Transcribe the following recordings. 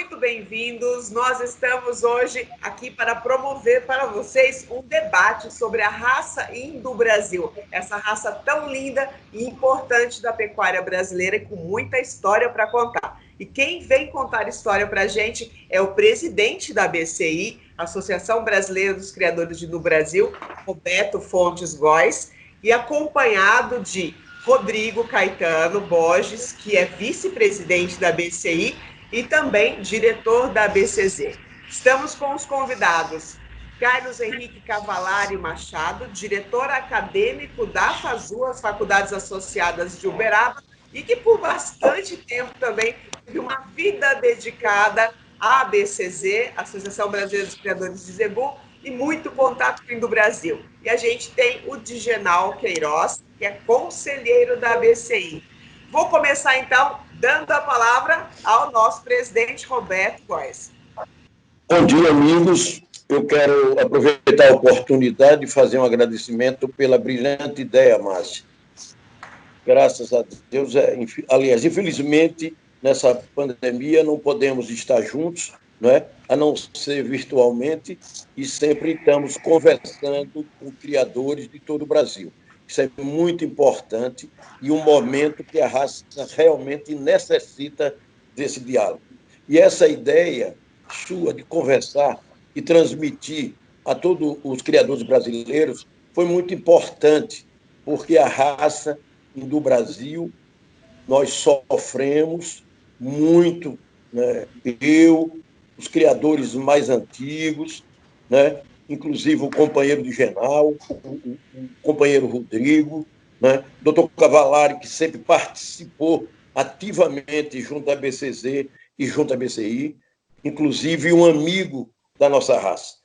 muito bem-vindos. Nós estamos hoje aqui para promover para vocês um debate sobre a raça Indo-Brasil, essa raça tão linda e importante da pecuária brasileira e com muita história para contar. E quem vem contar história para a gente é o presidente da ABCI, Associação Brasileira dos Criadores de Indo-Brasil, Roberto Fontes Góes, e acompanhado de Rodrigo Caetano Borges, que é vice-presidente da ABCI e também diretor da ABCZ. Estamos com os convidados Carlos Henrique Cavalari Machado, diretor acadêmico da FASU, as Faculdades Associadas de Uberaba, e que por bastante tempo também teve uma vida dedicada à ABCZ, Associação Brasileira dos Criadores de Zebu, e muito contato com o Brasil. E a gente tem o Digenal Queiroz, que é conselheiro da ABCI. Vou começar, então, dando a palavra ao nosso presidente Roberto Góes. Bom dia, amigos. Eu quero aproveitar a oportunidade de fazer um agradecimento pela brilhante ideia, Márcia. Graças a Deus, aliás, infelizmente, nessa pandemia não podemos estar juntos, né? A não ser virtualmente, e sempre estamos conversando com criadores de todo o Brasil. Isso é muito importante e um momento que a raça realmente necessita desse diálogo. E essa ideia sua de conversar e transmitir a todos os criadores brasileiros foi muito importante, porque a raça do Brasil, nós sofremos muito, né? Os criadores mais antigos, né? Inclusive o companheiro de Genal, o companheiro Rodrigo, né? Dr. Cavalari, que sempre participou ativamente junto à BCZ e junto à BCI, inclusive um amigo da nossa raça.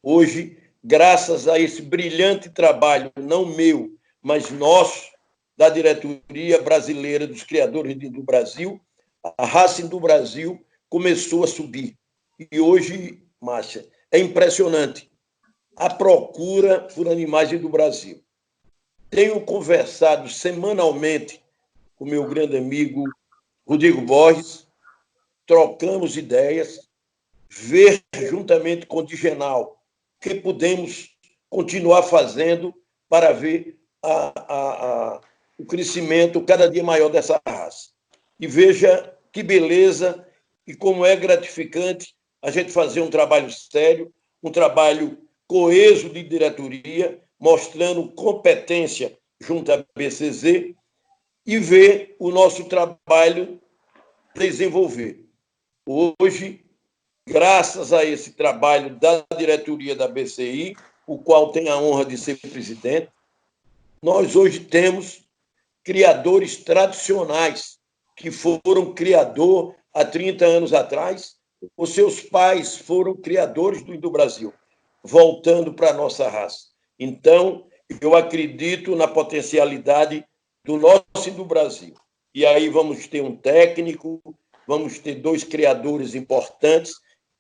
Hoje, graças a esse brilhante trabalho, não meu, mas nosso, da Diretoria Brasileira dos Criadores do Brasil, a raça do Brasil começou a subir. E hoje, Márcia, é impressionante a procura por animais do Brasil. Tenho conversado semanalmente com meu grande amigo Rodrigo Borges, trocamos ideias, ver juntamente com o Digenal o que podemos continuar fazendo para ver o crescimento cada dia maior dessa raça. E veja que beleza e como é gratificante a gente fazer um trabalho sério, um trabalho coeso de diretoria, mostrando competência junto à BCZ e ver o nosso trabalho desenvolver. Hoje, graças a esse trabalho da diretoria da BCI, o qual tenho a honra de ser presidente, nós hoje temos criadores tradicionais que foram criador há 30 anos atrás, os seus pais foram criadores do Indo-Brasil, voltando para a nossa raça. Então, eu acredito na potencialidade do nosso Indo-Brasil. E aí vamos ter um técnico, vamos ter 2 criadores importantes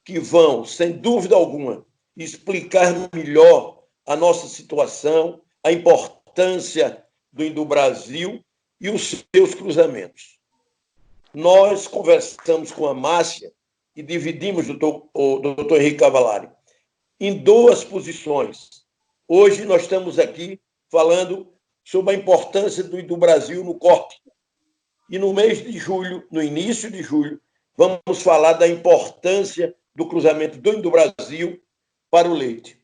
que vão, sem dúvida alguma, explicar melhor a nossa situação, a importância do Indo-Brasil e os seus cruzamentos. Nós conversamos com a Márcia e dividimos o doutor Henrique Cavalari em 2 posições. Hoje nós estamos aqui falando sobre a importância do Indo-Brasil no corte. E no mês de julho, no início de julho, vamos falar da importância do cruzamento do Indo-Brasil para o leite.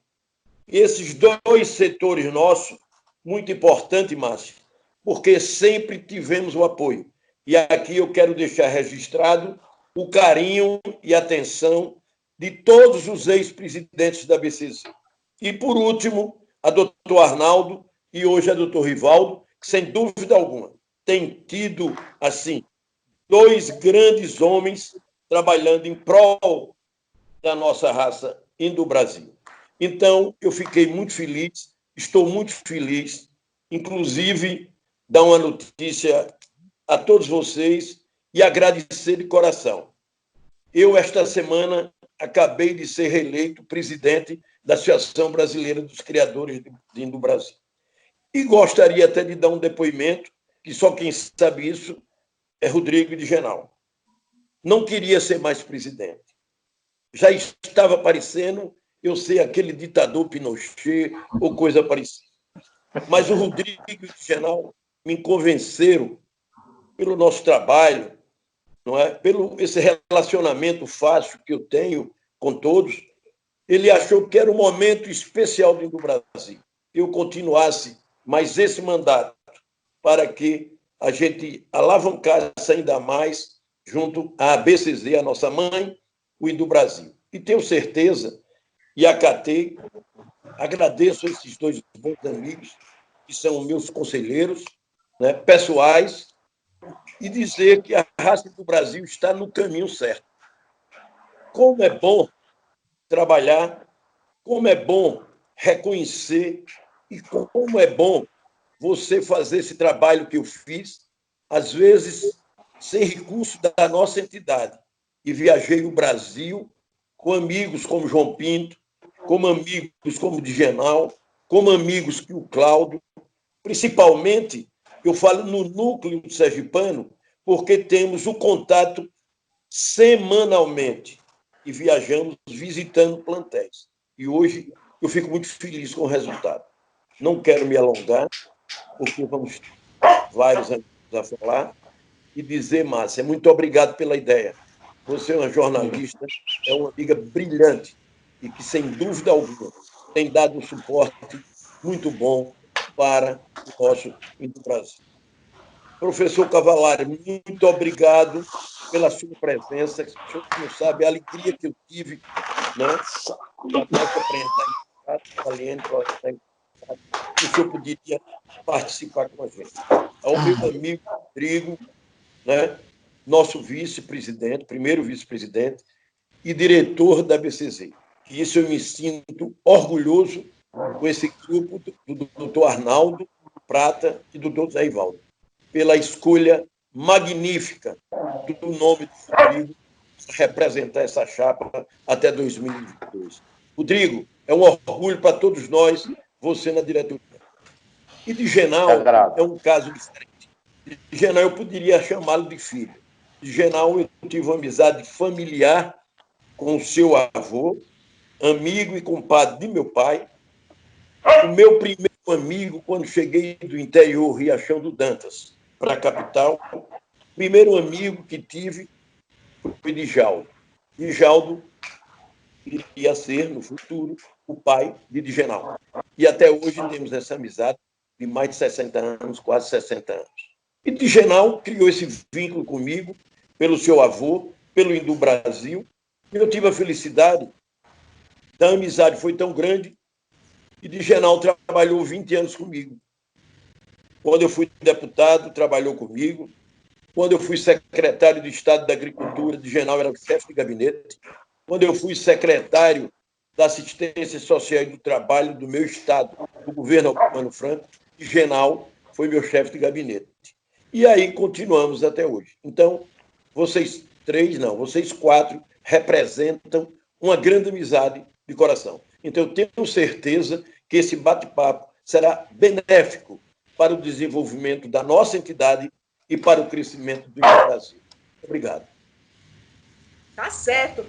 E esses 2 setores nossos, muito importante, Márcio, porque sempre tivemos o apoio. E aqui eu quero deixar registrado o carinho e atenção de todos os ex-presidentes da BCZ. E, por último, a doutor Arnaldo e hoje a doutor Rivaldo, que, sem dúvida alguma, tem tido, assim, 2 grandes homens trabalhando em prol da nossa raça Indo-Brasil. Então, eu fiquei muito feliz, estou muito feliz, inclusive, dar uma notícia a todos vocês e agradecer de coração. Eu, esta semana, acabei de ser reeleito presidente da Associação Brasileira dos Criadores do Brasil. E gostaria até de dar um depoimento, que só quem sabe isso é Rodrigo de Genal. não queria ser mais presidente. Já estava parecendo, eu sei, aquele ditador Pinochet ou coisa parecida. Mas o Rodrigo e o Genal me convenceram pelo nosso trabalho, não é? Pelo esse relacionamento fácil que eu tenho com todos. Ele achou que era um momento especial do Brasil. Eu continuasse mais esse mandato para que a gente alavancasse ainda mais junto à ABCZ, a nossa mãe, o do Brasil. E tenho certeza, e acatei, agradeço a esses dois bons amigos, que são meus conselheiros, né, pessoais, e dizer que a raça do Brasil está no caminho certo. Como é bom trabalhar, como é bom reconhecer e como é bom você fazer esse trabalho que eu fiz, às vezes sem recurso da nossa entidade. E viajei o Brasil com amigos como João Pinto, como amigos como Digenal, como amigos que o Cláudio, principalmente, eu falo no núcleo do sergipano, porque temos o contato semanalmente e viajamos visitando plantéis. E hoje eu fico muito feliz com o resultado. Não quero me alongar, porque vamos vários anos a falar, e dizer, Márcia, muito obrigado pela ideia. Você é uma jornalista, é uma amiga brilhante e que, sem dúvida alguma, tem dado um suporte muito bom para o nosso Brasil. Professor Cavalari, muito obrigado pela sua presença. O senhor não sabe a alegria que eu tive, né? A nossa apresentar que o senhor poderia participar com a gente. Ao meu amigo Rodrigo, né? Nosso vice-presidente, primeiro vice-presidente e diretor da BCZ. E isso eu me sinto orgulhoso com esse grupo do doutor Arnaldo Prata e do doutor Zé Ivaldo, pela escolha magnífica do nome do Rodrigo para representar essa chapa até 2022. Rodrigo, é um orgulho para todos nós, você na diretoria. E de Genal é um caso diferente. De Genal eu poderia chamá-lo de filho. De Genal eu tive uma amizade familiar com o seu avô, amigo e compadre de meu pai. O meu primeiro amigo, quando cheguei do interior, Riachão do Dantas, para a capital, o primeiro amigo que tive foi Djaldo. Djaldo iria ser, no futuro, o pai de Digenal. E até hoje temos essa amizade de mais de 60 anos, quase 60 anos. E Digenal criou esse vínculo comigo, pelo seu avô, pelo Hindu Brasil, e eu tive a felicidade da amizade foi tão grande e Digenal trabalhou 20 anos comigo. Quando eu fui deputado, trabalhou comigo. Quando eu fui secretário de Estado da Agricultura, Digenal era o chefe de gabinete. Quando eu fui secretário da Assistência Social e do Trabalho do meu estado, do governo Albano Franco, Digenal foi meu chefe de gabinete. E aí continuamos até hoje. Então, vocês três, não, vocês quatro representam uma grande amizade de coração. Então, eu tenho certeza que esse bate-papo será benéfico para o desenvolvimento da nossa entidade e para o crescimento do Brasil. Obrigado. Tá certo.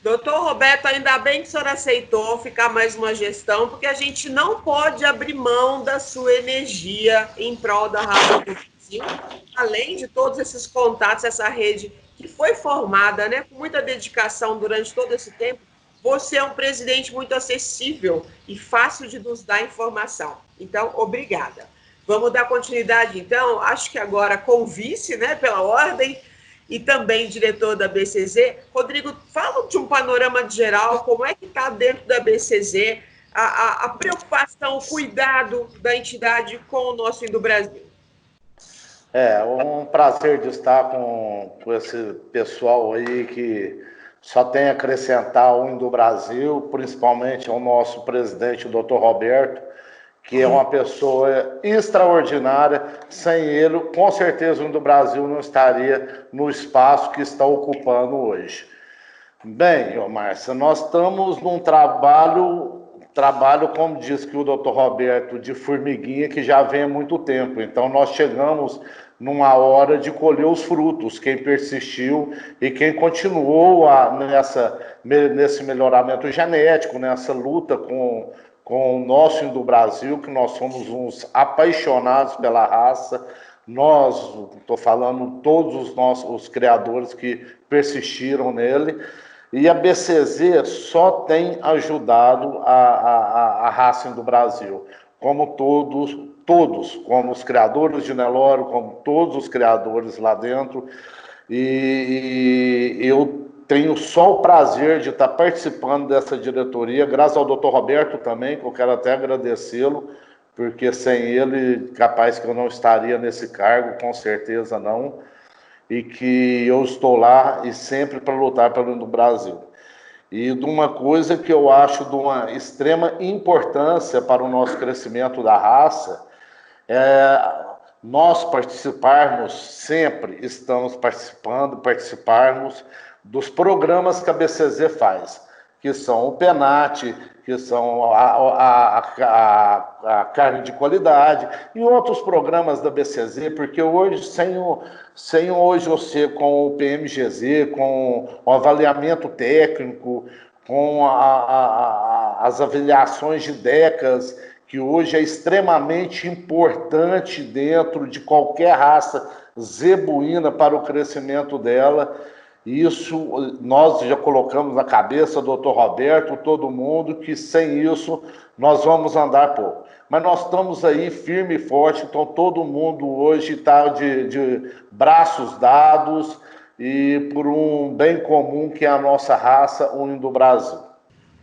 Doutor Roberto, ainda bem que o senhor aceitou ficar mais uma gestão, porque a gente não pode abrir mão da sua energia em prol da raça do Brasil, além de todos esses contatos, essa rede que foi formada, né, com muita dedicação durante todo esse tempo. Você é um presidente muito acessível e fácil de nos dar informação. Então, obrigada. Vamos dar continuidade, então, acho que agora com o vice, né, pela ordem, e também diretor da BCZ. Rodrigo, fala de um panorama geral, como é que está dentro da BCZ a preocupação, o cuidado da entidade com o nosso Indo-Brasil. É um prazer de estar com esse pessoal aí que só tem a acrescentar o Indo-Brasil, principalmente ao nosso presidente, o doutor Roberto, que é uma pessoa extraordinária. Sem ele, com certeza, o Indo-Brasil não estaria no espaço que está ocupando hoje. Bem, Márcia, nós estamos num trabalho, como diz que o doutor Roberto, de formiguinha, que já vem há muito tempo. Então, nós chegamos numa hora de colher os frutos, quem persistiu e quem continuou nesse melhoramento genético, nessa luta com o nosso Indo-Brasil, que nós somos uns apaixonados pela raça. Nós, estou falando todos os criadores que persistiram nele, e a BCZ só tem ajudado a raça Indo-Brasil, como todos, como os criadores de Nelore, como todos os criadores lá dentro, e eu tenho só o prazer de estar participando dessa diretoria, graças ao Dr. Roberto também, que eu quero até agradecê-lo, porque sem ele, capaz que eu não estaria nesse cargo, com certeza não, e que eu estou lá e sempre para lutar pelo Indo-Brasil. E de uma coisa que eu acho de uma extrema importância para o nosso crescimento da raça, nós sempre estamos participarmos dos programas que a BCZ faz, que são o PENAT, que são a carne de qualidade e outros programas da BCZ, porque hoje, sem hoje você com o PMGZ, com o avaliamento técnico, com as avaliações de DECAS, que hoje é extremamente importante dentro de qualquer raça zebuína para o crescimento dela. Isso nós já colocamos na cabeça do Dr. Roberto, todo mundo, que sem isso nós vamos andar pouco. Mas nós estamos aí firme e forte, então todo mundo hoje está de braços dados e por um bem comum que é a nossa raça, o Indo-Brasil.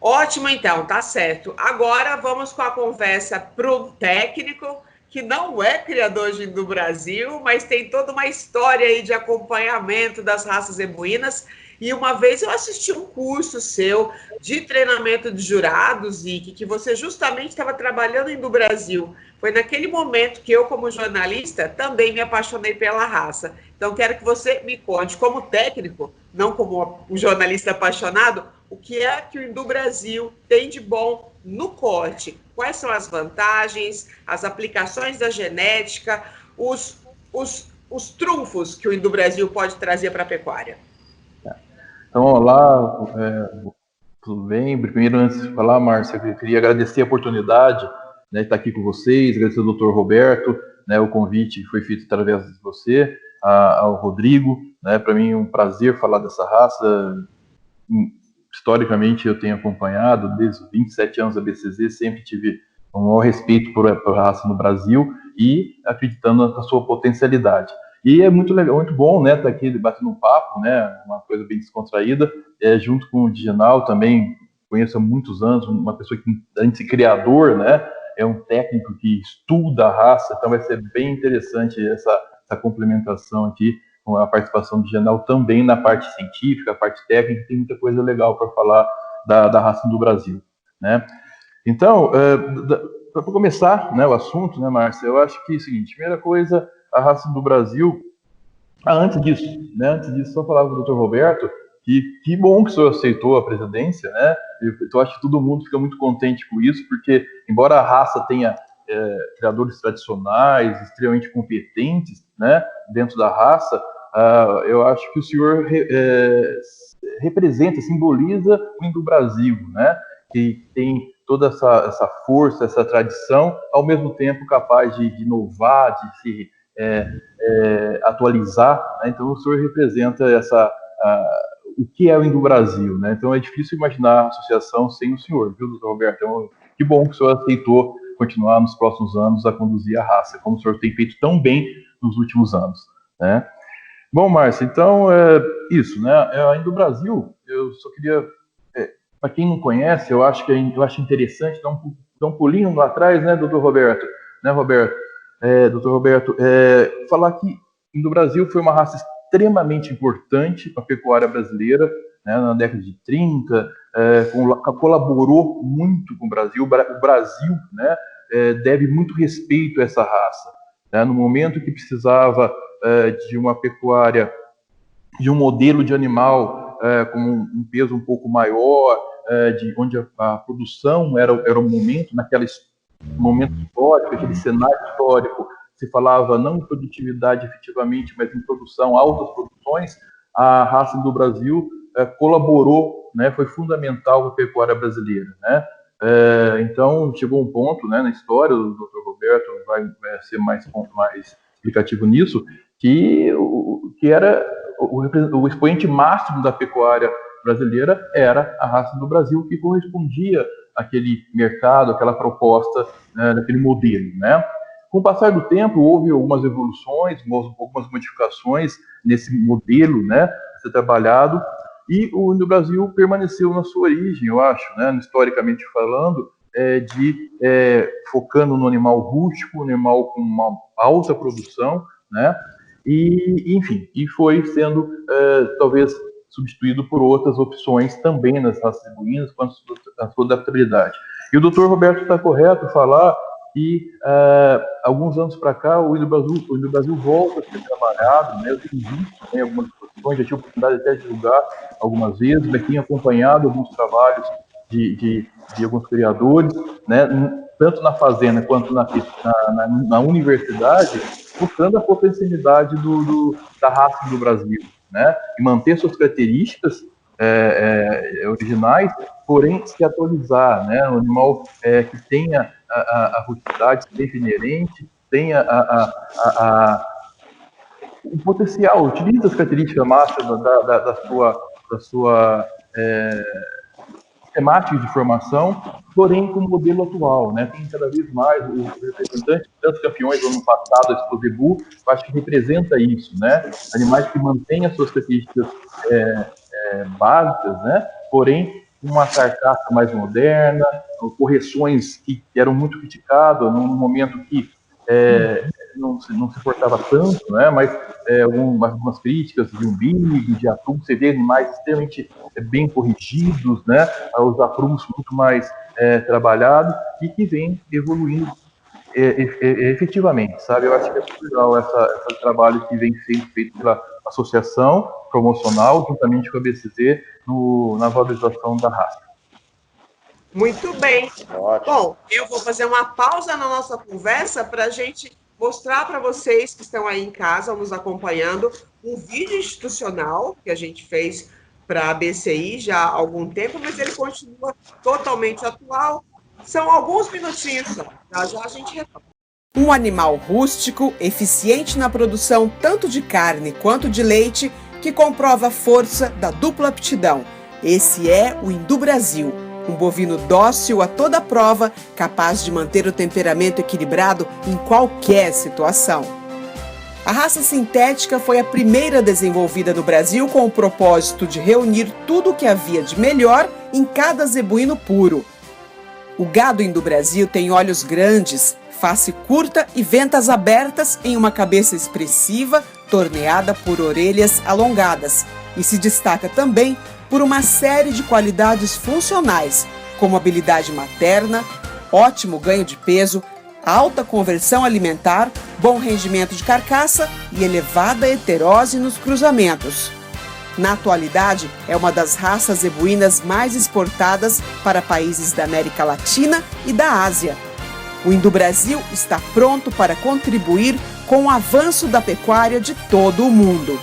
Ótimo, então, tá certo. Agora vamos com a conversa para o técnico, que não é criador de Indo-Brasil, mas tem toda uma história aí de acompanhamento das raças zebuínas. E uma vez eu assisti um curso seu de treinamento de jurados, e que você justamente estava trabalhando em Indo-Brasil. Foi naquele momento que eu, como jornalista, também me apaixonei pela raça. Então, quero que você me conte, como técnico, não como um jornalista apaixonado, o que é que o Indo-Brasil tem de bom no corte? Quais são as vantagens, as aplicações da genética, os trunfos que o Indo-Brasil pode trazer para a pecuária? Então, olá, tudo bem? Primeiro, antes de falar, Márcia, eu queria agradecer a oportunidade, né, de estar aqui com vocês, agradecer ao Dr. Roberto, né, o convite que foi feito através de você, ao Rodrigo, né, para mim é um prazer falar dessa raça. Historicamente, eu tenho acompanhado, desde os 27 anos da BCZ, sempre tive um maior respeito por a raça no Brasil e acreditando na sua potencialidade. E é muito legal, muito bom, né, estar aqui batendo um papo, né, uma coisa bem descontraída, junto com o Diginal também, conheço há muitos anos, uma pessoa que, além de ser criador, né, é um técnico que estuda a raça, então vai ser bem interessante essa complementação aqui, com a participação do Diginal também na parte científica, a parte técnica, tem muita coisa legal para falar da raça do Brasil, né. Então, para começar, né, o assunto, né, Márcia, eu acho que é o seguinte, primeira coisa, a raça do Brasil, antes disso, só falava com o Dr. Roberto, que bom que o senhor aceitou a presidência, né, eu acho que todo mundo fica muito contente com isso, porque, embora a raça tenha criadores tradicionais, extremamente competentes, né, dentro da raça, eu acho que o senhor representa, simboliza o Indo-Brasil, né, que tem toda essa força, essa tradição, ao mesmo tempo capaz de inovar, de se atualizar, né? Então o senhor representa o que é o Indo-Brasil, né? Então é difícil imaginar a associação sem o senhor, viu, doutor Roberto? Então, que bom que o senhor aceitou continuar nos próximos anos a conduzir a raça, como o senhor tem feito tão bem nos últimos anos, né? Bom, Márcia, então isso, né? A Indo-Brasil, eu só queria, para quem não conhece, eu acho interessante dar um pulinho lá atrás, né, doutor Roberto? Né, Roberto? Doutor Roberto, falar que Indo-Brasil foi uma raça extremamente importante para a pecuária brasileira, né, na década de 30, colaborou muito com o Brasil. O Brasil, né, deve muito respeito a essa raça, né, no momento que precisava de uma pecuária, de um modelo de animal com um peso um pouco maior, onde a produção era o momento, naquele momento histórico, aquele cenário histórico, se falava não em produtividade efetivamente, mas em produção, altas produções, a raça do Brasil colaborou, né, foi fundamental para a pecuária brasileira, né? Então, chegou um ponto, né, na história, o Dr. Roberto vai ser mais explicativo nisso, que era o expoente máximo da pecuária brasileira era a raça do Brasil, que correspondia àquele mercado, àquela proposta, né, daquele modelo, né? Com o passar do tempo, houve algumas evoluções, algumas modificações nesse modelo, né, a ser trabalhado, e o Indo Brasil permaneceu na sua origem, eu acho, né, historicamente falando, focando no animal rústico, no animal com uma alta produção, né, e enfim, e foi sendo talvez substituído por outras opções também nas raças zebuínas, com a sua adaptabilidade. E o Dr. Roberto está correto falar que alguns anos para cá o Indo Brasil volta a ser trabalhado, né? Eu tenho visto, né, algumas posições, já tive a oportunidade até de divulgar algumas vezes, mas tenho acompanhado alguns trabalhos de alguns criadores, né, tanto na fazenda quanto na universidade, buscando a potencialidade da raça do Brasil, né, e manter suas características originais, porém se atualizar, né, um animal que tenha a rusticidade inerente, tenha o potencial, utiliza as características máximas da sua temática de formação, porém com o modelo atual, né? Tem cada vez mais os representantes, tantos campeões do ano passado, a Expo Zebu, eu acho que representa isso, né? Animais que mantêm as suas características básicas, né? Porém, uma carcaça mais moderna, correções que eram muito criticadas num momento que não se portava tanto, né? Mas algumas críticas de umbigo, de aprumo, você vê animais extremamente bem corrigidos, né? Os aprumos muito mais trabalhados e que vem evoluindo efetivamente, sabe? Eu acho que é muito legal esse trabalho que vem sendo feito pela associação promocional, juntamente com a BCZ, na valorização da raça. Muito bem. Bom, eu vou fazer uma pausa na nossa conversa para a gente mostrar para vocês que estão aí em casa, nos acompanhando, um vídeo institucional que a gente fez para a BCI já há algum tempo, mas ele continua totalmente atual. São alguns minutinhos só. Já a gente retoma. Um animal rústico, eficiente na produção tanto de carne quanto de leite, que comprova a força da dupla aptidão. Esse é o Indo Brasil. Um bovino dócil a toda prova, capaz de manter o temperamento equilibrado em qualquer situação. A raça sintética foi a primeira desenvolvida no Brasil com o propósito de reunir tudo o que havia de melhor em cada zebuíno puro. O gado Indo Brasil tem olhos grandes, face curta e ventas abertas em uma cabeça expressiva, torneada por orelhas alongadas, e se destaca também por uma série de qualidades funcionais, como habilidade materna, ótimo ganho de peso, alta conversão alimentar, bom rendimento de carcaça e elevada heterose nos cruzamentos. Na atualidade, é uma das raças zebuínas mais exportadas para países da América Latina e da Ásia. O Indo Brasil está pronto para contribuir com o avanço da pecuária de todo o mundo.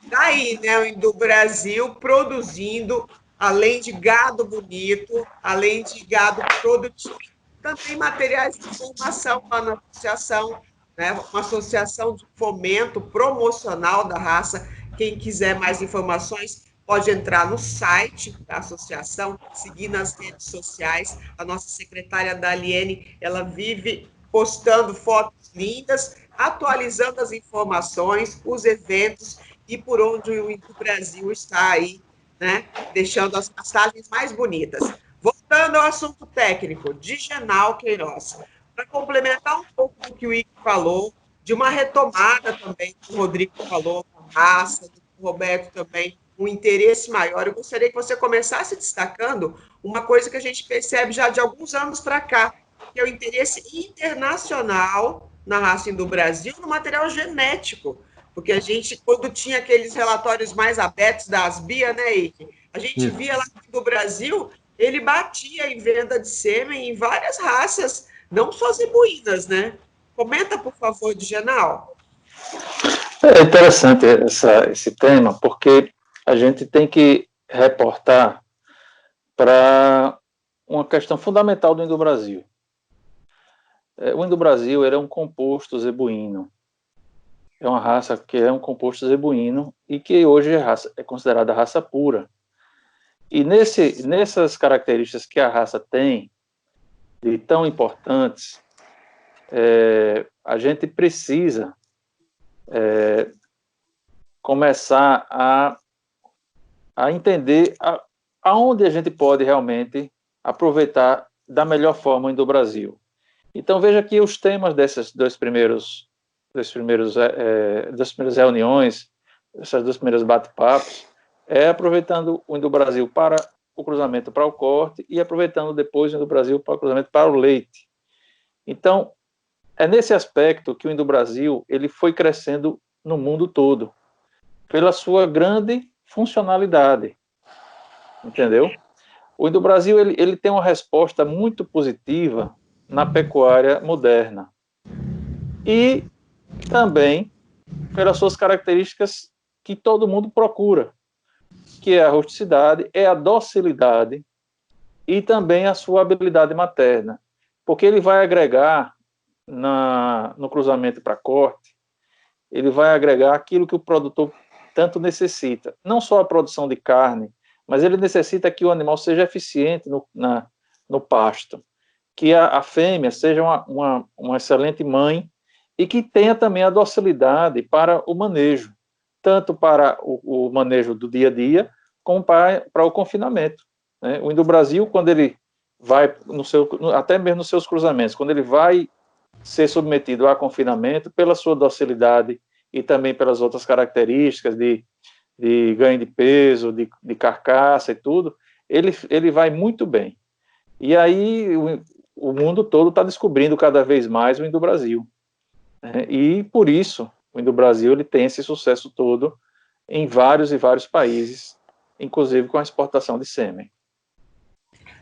Daí, né, o Indo Brasil produzindo, além de gado bonito, além de gado produtivo, também materiais de formação lá na associação, né, uma associação de fomento promocional da raça. Quem quiser mais informações pode entrar no site da associação, seguir nas redes sociais. A nossa secretária Daliene, ela vive postando fotos lindas, atualizando as informações, os eventos e por onde o Indo Brasil está aí, né, deixando as passagens mais bonitas. Voltando ao assunto técnico, de Genal Queiroz, para complementar um pouco do que o Igor falou, de uma retomada também que o Rodrigo falou, com a raça, do Roberto também, um interesse maior. Eu gostaria que você começasse destacando uma coisa que a gente percebe já de alguns anos para cá, que é o interesse internacional na raça Indo Brasil no material genético. Porque a gente, quando tinha aqueles relatórios mais abertos da Asbia, né, Ike? A gente via lá no Brasil, ele batia em venda de sêmen em várias raças não só zebuínas, né? Comenta, por favor, Digenal. É interessante esse tema, porque a gente tem que reportar para uma questão fundamental do Indo-Brasil. O Indo-Brasil é um composto zebuíno. É uma raça que é um composto zebuíno e que hoje é considerada raça pura. E nessas características que a raça tem, de tão importantes, a gente precisa começar a entender aonde a gente pode realmente aproveitar da melhor forma do Brasil. Então, veja que os temas das primeiras reuniões, essas duas primeiras bate-papos, aproveitando o Indo-Brasil para o cruzamento para o corte e aproveitando depois o Indo-Brasil para o cruzamento para o leite. Então, é nesse aspecto que o Indo-Brasil ele foi crescendo no mundo todo, pela sua grande funcionalidade, entendeu? O Indo-Brasil ele tem uma resposta muito positiva na pecuária moderna e também pelas suas características que todo mundo procura, que é a rusticidade, é a docilidade e também a sua habilidade materna, porque ele vai agregar no cruzamento para corte, ele vai agregar aquilo que o produtor tanto necessita, não só a produção de carne, mas ele necessita que o animal seja eficiente no pasto, que a fêmea seja uma excelente mãe e que tenha também a docilidade para o manejo, tanto para o manejo do dia a dia, como para o confinamento, né? O Indo-Brasil, quando ele vai, até mesmo nos seus cruzamentos, quando ele vai ser submetido a confinamento, pela sua docilidade e também pelas outras características de ganho de peso, de carcaça e tudo, ele vai muito bem. E aí o mundo todo está descobrindo cada vez mais o Indo-Brasil. Né? E por isso o Indo-Brasil ele tem esse sucesso todo em vários e vários países, inclusive com a exportação de sêmen.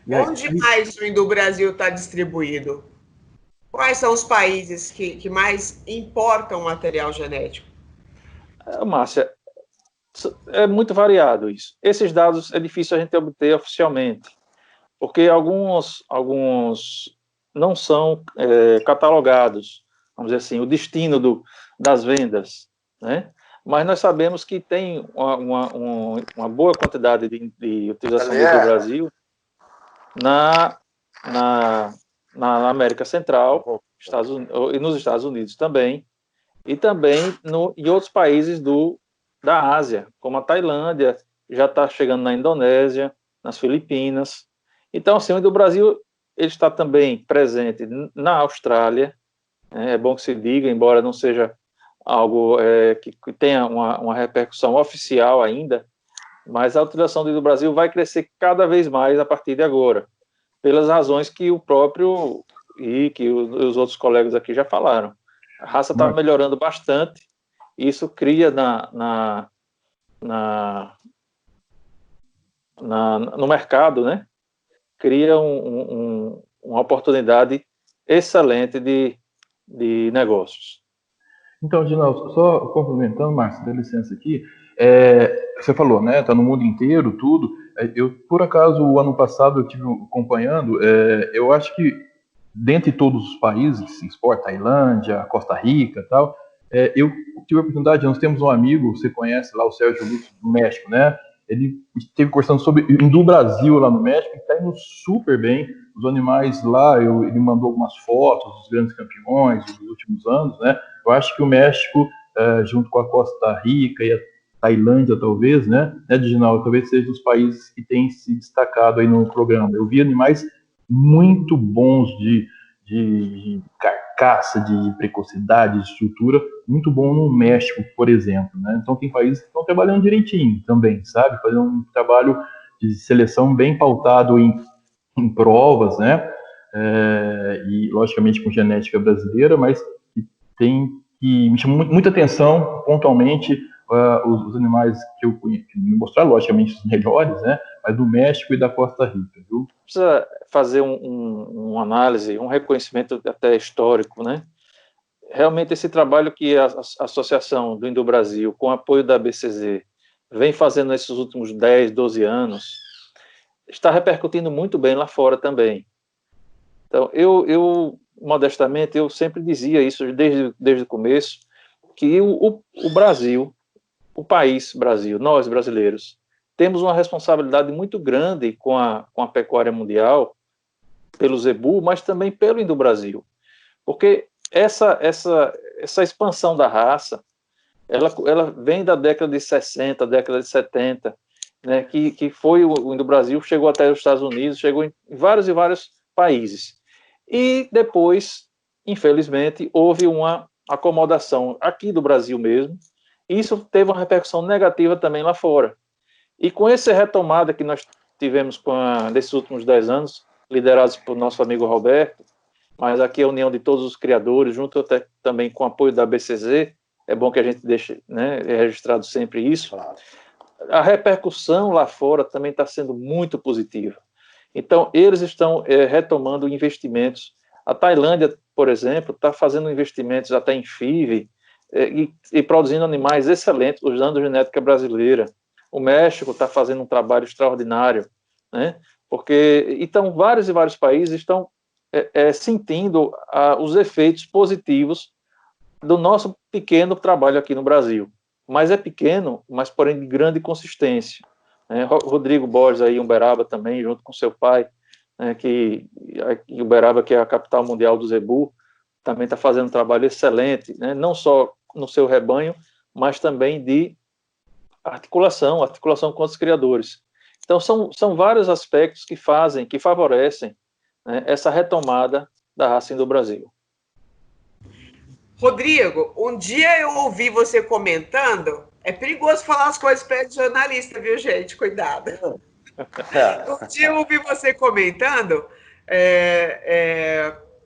Onde mais o Indo-Brasil está distribuído? Quais são os países que mais importam material genético? Márcia, é muito variado isso. Esses dados é difícil a gente obter oficialmente, porque alguns não são catalogados, vamos dizer assim, o destino das vendas, né? Mas nós sabemos que tem uma boa quantidade de utilização do Brasil na América Central, e nos Estados Unidos também, e também em outros países da Ásia, como a Tailândia, já está chegando na Indonésia, nas Filipinas. Então, assim, o Brasil ele está também presente na Austrália, é bom que se diga, embora não seja algo que tenha uma repercussão oficial ainda, mas a utilização do Brasil vai crescer cada vez mais a partir de agora, pelas razões que o próprio e que os outros colegas aqui já falaram. A raça está melhorando bastante, e isso cria no mercado, né? Cria uma oportunidade excelente de negócios. Então, Ginaldo, só complementando, Márcio, dá licença aqui, você falou, né, está no mundo inteiro, tudo. Eu, por acaso, o ano passado eu estive acompanhando, eu acho que dentre todos os países que se exporta, Tailândia, Costa Rica e tal, eu tive a oportunidade, nós temos um amigo, você conhece lá, o Sérgio Lúcio, do México, né? Ele esteve conversando sobre do Brasil lá no México, e está indo super bem. Os animais lá, ele mandou algumas fotos dos grandes campeões dos últimos anos, né? Eu acho que o México, junto com a Costa Rica e a Tailândia, talvez, né, Diginal, talvez seja dos países que têm se destacado aí no programa. Eu vi animais muito bons de carcaça, de precocidade, de estrutura, muito bom no México, por exemplo, né? Então tem países que estão trabalhando direitinho também, sabe? Fazendo um trabalho de seleção bem pautado em provas, né? E logicamente com genética brasileira, mas tem que me chamou muita atenção pontualmente os animais que eu conheço, me mostrar logicamente os melhores, né? mas do México e da Costa Rica, viu? Precisa fazer uma análise, um reconhecimento até histórico, né? Realmente esse trabalho que a Associação do Indo-Brasil, com apoio da BCZ, vem fazendo nesses últimos 10, 12 anos, está repercutindo muito bem lá fora também. Então, modestamente, eu sempre dizia isso desde o começo, que o Brasil, o país Brasil, nós brasileiros, temos uma responsabilidade muito grande com a pecuária mundial, pelo Zebu, mas também pelo Indo-Brasil. Porque essa expansão da raça, ela vem da década de 60, década de 70, né, que foi o Indo-Brasil, chegou até os Estados Unidos, chegou em vários e vários países. E depois, infelizmente, houve uma acomodação aqui do Brasil mesmo, e isso teve uma repercussão negativa também lá fora. E com essa retomada que nós tivemos nesses últimos 10 anos, liderados por nosso amigo Roberto, mas aqui a união de todos os criadores, junto até também com o apoio da BCZ, é bom que a gente deixe, né, registrado sempre isso. Claro. A repercussão lá fora também está sendo muito positiva. Então, eles estão retomando investimentos. A Tailândia, por exemplo, está fazendo investimentos até em FIV e produzindo animais excelentes, usando genética brasileira. O México está fazendo um trabalho extraordinário, né? Porque então vários e vários países estão sentindo os efeitos positivos do nosso pequeno trabalho aqui no Brasil. Mas é pequeno, mas porém de grande consistência. Rodrigo Borges aí, em Uberaba também, junto com seu pai, que em Uberaba, que é a capital mundial do Zebu, também está fazendo um trabalho excelente, né? Não só no seu rebanho, mas também de articulação com os criadores. Então, são vários aspectos que favorecem, né, essa retomada da raça do Brasil. Rodrigo, um dia eu ouvi você comentando, é perigoso falar as coisas para jornalista, viu, gente? Cuidado. Um dia eu ouvi você comentando,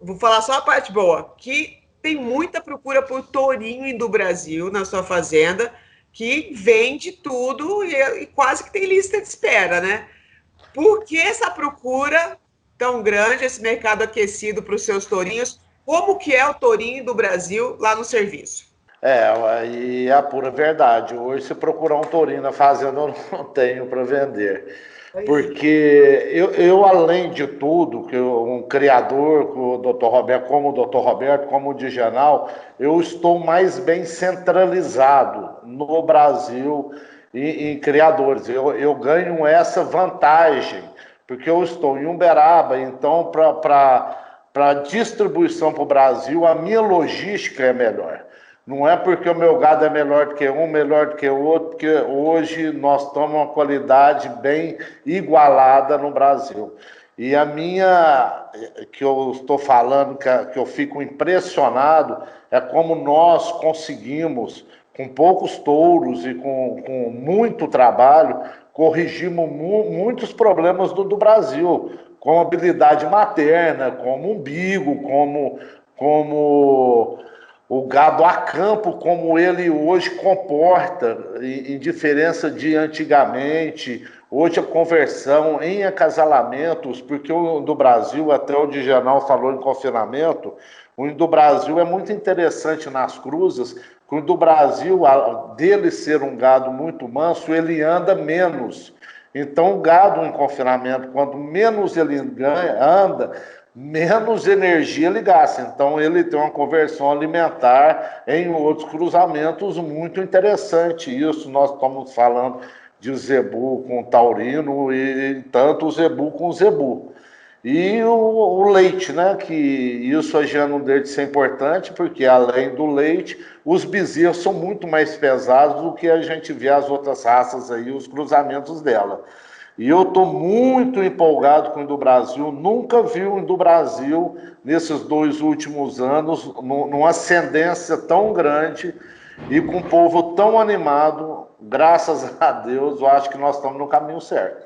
vou falar só a parte boa, que tem muita procura por tourinho do Brasil na sua fazenda, que vende tudo e quase que tem lista de espera, né? Por que essa procura tão grande, esse mercado aquecido para os seus tourinhos? Como que é o tourinho do Brasil lá no serviço? E é a pura verdade. Hoje, se procurar um tourinho na fazenda, eu não tenho para vender. Porque eu, além de tudo, que um criador, como o Dr. Roberto, como o Digenal, eu estou mais bem centralizado no Brasil em criadores. Eu ganho essa vantagem, porque eu estou em Uberaba, então, para distribuição para o Brasil, a minha logística é melhor. Não é porque o meu gado é melhor do que um, melhor do que o outro, porque hoje nós temos uma qualidade bem igualada no Brasil. E a minha, que eu estou falando, que eu fico impressionado, é como nós conseguimos, com poucos touros e com muito trabalho, corrigimos muitos problemas do Brasil, como habilidade materna, como umbigo, como o gado a campo, como ele hoje comporta, em diferença de antigamente. Hoje a conversão em acasalamentos, porque o do Brasil, até o Digenal falou em confinamento, o do Brasil é muito interessante nas cruzas, que o do Brasil, dele ser um gado muito manso, ele anda menos. Então o gado em confinamento, quanto menos ele anda, menos energia ele gasta. Então ele tem uma conversão alimentar em outros cruzamentos muito interessante. Isso nós estamos falando de zebu com taurino e tanto o zebu com o zebu. E o leite, né? Que isso a Jana não ser importante, porque além do leite, os bezerros são muito mais pesados do que a gente vê as outras raças aí, os cruzamentos dela. E eu estou muito empolgado com o do Brasil, nunca vi o do Brasil, nesses 2 últimos anos, numa ascendência tão grande e com um povo tão animado. Graças a Deus, eu acho que nós estamos no caminho certo.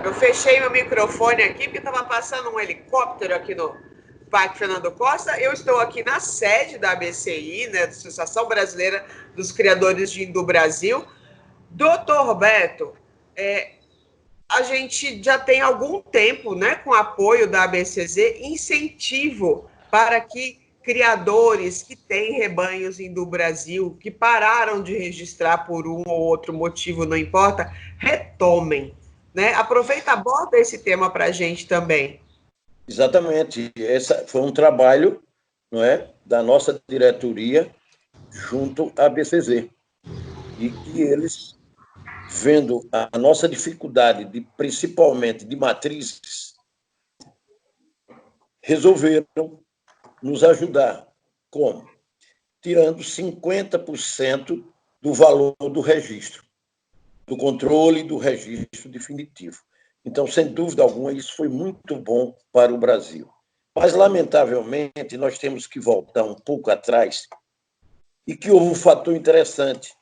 Eu fechei meu microfone aqui, porque estava passando um helicóptero aqui no Parque Fernando Costa. Eu estou aqui na sede da ABCI, né, da Associação Brasileira dos Criadores de Indo-Brasil. Doutor Roberto, a gente já tem algum tempo, né, com apoio da ABCZ, incentivo para que criadores que têm rebanhos do Brasil, que pararam de registrar por um ou outro motivo, não importa, retomem. Né? Aproveita, aborda esse tema para a gente também. Exatamente. Esse foi um trabalho, não é, da nossa diretoria junto à ABCZ. E que eles, vendo a nossa dificuldade, principalmente de matrizes, resolveram nos ajudar. Como? Tirando 50% do valor do registro, do controle do registro definitivo. Então, sem dúvida alguma, isso foi muito bom para o Brasil. Mas, lamentavelmente, nós temos que voltar um pouco atrás e que houve um fator interessante.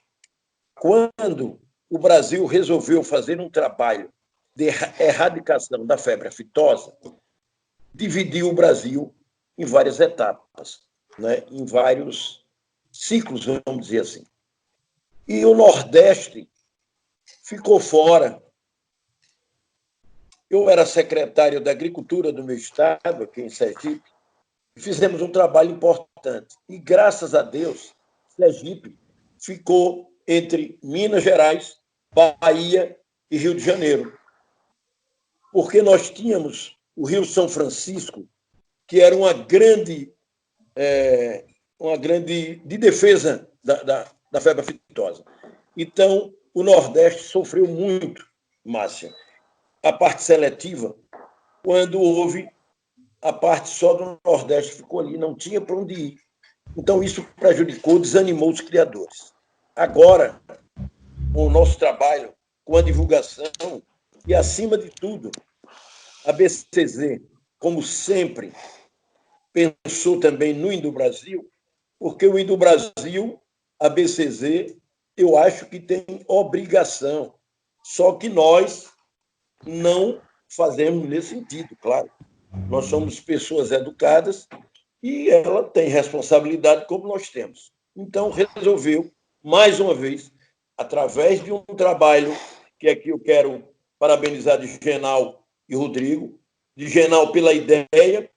Quando o Brasil resolveu fazer um trabalho de erradicação da febre aftosa, dividiu o Brasil em várias etapas, né? Em vários ciclos, vamos dizer assim. E o Nordeste ficou fora. Eu era secretário da Agricultura do meu estado, aqui em Sergipe, e fizemos um trabalho importante. E, graças a Deus, Sergipe ficou entre Minas Gerais, Bahia e Rio de Janeiro. Porque nós tínhamos o Rio São Francisco, que era uma grande de defesa da febre aftosa. Então, o Nordeste sofreu muito, Márcia, a parte seletiva, quando houve a parte só do Nordeste, ficou ali, não tinha para onde ir. Então, isso prejudicou, desanimou os criadores. Agora, com o nosso trabalho, com a divulgação e, acima de tudo, a ABCZ, como sempre, pensou também no Indo-Brasil, porque o Indo-Brasil, a ABCZ, eu acho que tem obrigação, só que nós não fazemos nesse sentido, claro. Nós somos pessoas educadas e ela tem responsabilidade como nós temos. Então, resolveu, mais uma vez, através de um trabalho que aqui eu quero parabenizar de Genal e Rodrigo, de Genal pela ideia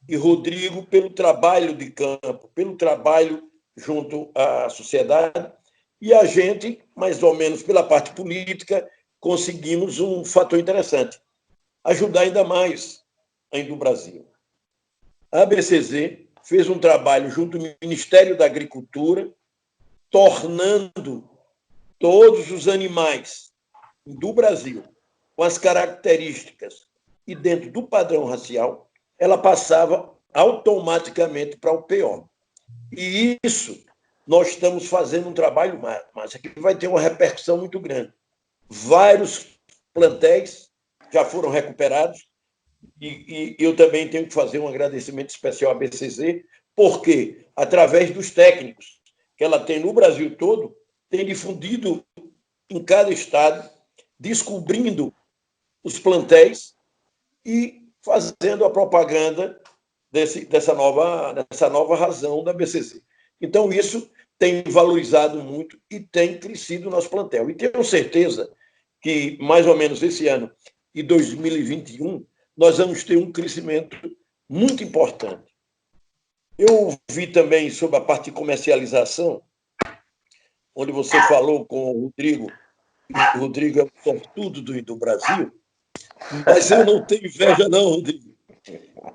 e Rodrigo pelo trabalho de campo, pelo trabalho junto à sociedade, e a gente, mais ou menos pela parte política, conseguimos um fator interessante, ajudar ainda mais a Indo-Brasil. A ABCZ fez um trabalho junto ao Ministério da Agricultura, tornando todos os animais do Brasil com as características e dentro do padrão racial, ela passava automaticamente para o PO. E isso nós estamos fazendo um trabalho, mas aqui vai ter uma repercussão muito grande. Vários plantéis já foram recuperados e eu também tenho que fazer um agradecimento especial à ABCZ, porque, através dos técnicos que ela tem no Brasil todo, tem difundido em cada estado, descobrindo os plantéis e fazendo a propaganda dessa nova razão da ABCZ. Então, isso tem valorizado muito e tem crescido o nosso plantel. E tenho certeza que, mais ou menos esse ano, e 2021, nós vamos ter um crescimento muito importante. Eu vi também sobre a parte de comercialização, onde você falou com o Rodrigo, o Rodrigo é o sortudo do Brasil, mas eu não tenho inveja não, Rodrigo.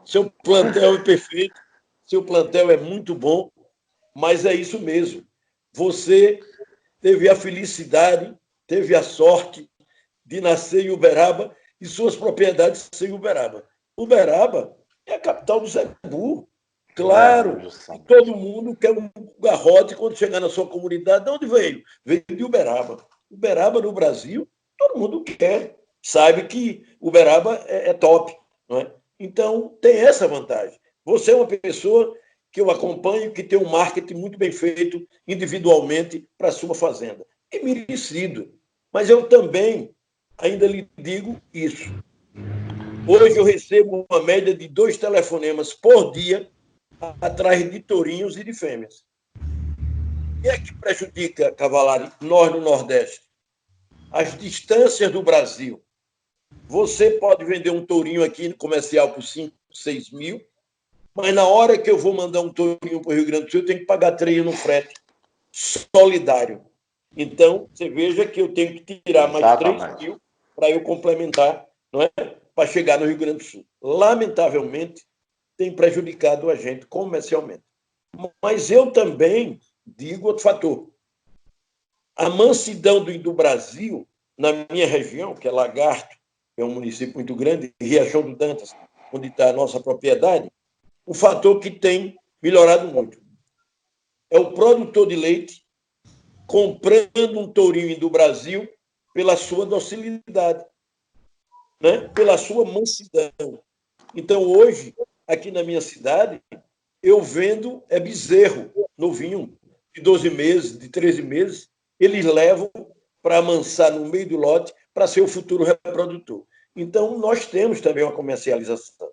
Seu plantel é perfeito, seu plantel é muito bom, mas é isso mesmo. Você teve a felicidade, teve a sorte de nascer em Uberaba e suas propriedades ser em Uberaba. Uberaba é a capital do Zebu. Claro, todo mundo quer um garrote quando chegar na sua comunidade. De onde veio? Veio de Uberaba. Uberaba, no Brasil, todo mundo quer. Sabe que Uberaba é top. Não é? Então, tem essa vantagem. Você é uma pessoa que eu acompanho, que tem um marketing muito bem feito individualmente para a sua fazenda. É merecido. Mas eu também ainda lhe digo isso. Hoje eu recebo uma média de 2 telefonemas por dia atrás de tourinhos e de fêmeas. O que é que prejudica, Cavalari, nós no Nordeste? As distâncias do Brasil. Você pode vender um tourinho aqui no comercial por 5, 6 mil, mas na hora que eu vou mandar um tourinho para o Rio Grande do Sul, eu tenho que pagar 3 no frete solidário. Então, você veja que eu tenho que tirar mais 3 mil para eu complementar, não é? Para chegar no Rio Grande do Sul. Lamentavelmente, tem prejudicado a gente comercialmente. Mas eu também digo outro fator. A mansidão do Brasil, na minha região, que é Lagarto, que é um município muito grande, Riachão do Dantas, onde está a nossa propriedade, um fator que tem melhorado muito. É o produtor de leite comprando um tourinho do Brasil pela sua docilidade, né? Pela sua mansidão. Então, hoje, aqui na minha cidade, eu vendo bezerro novinho, de 12 meses, de 13 meses, eles levam para amansar no meio do lote para ser o futuro reprodutor. Então, nós temos também uma comercialização.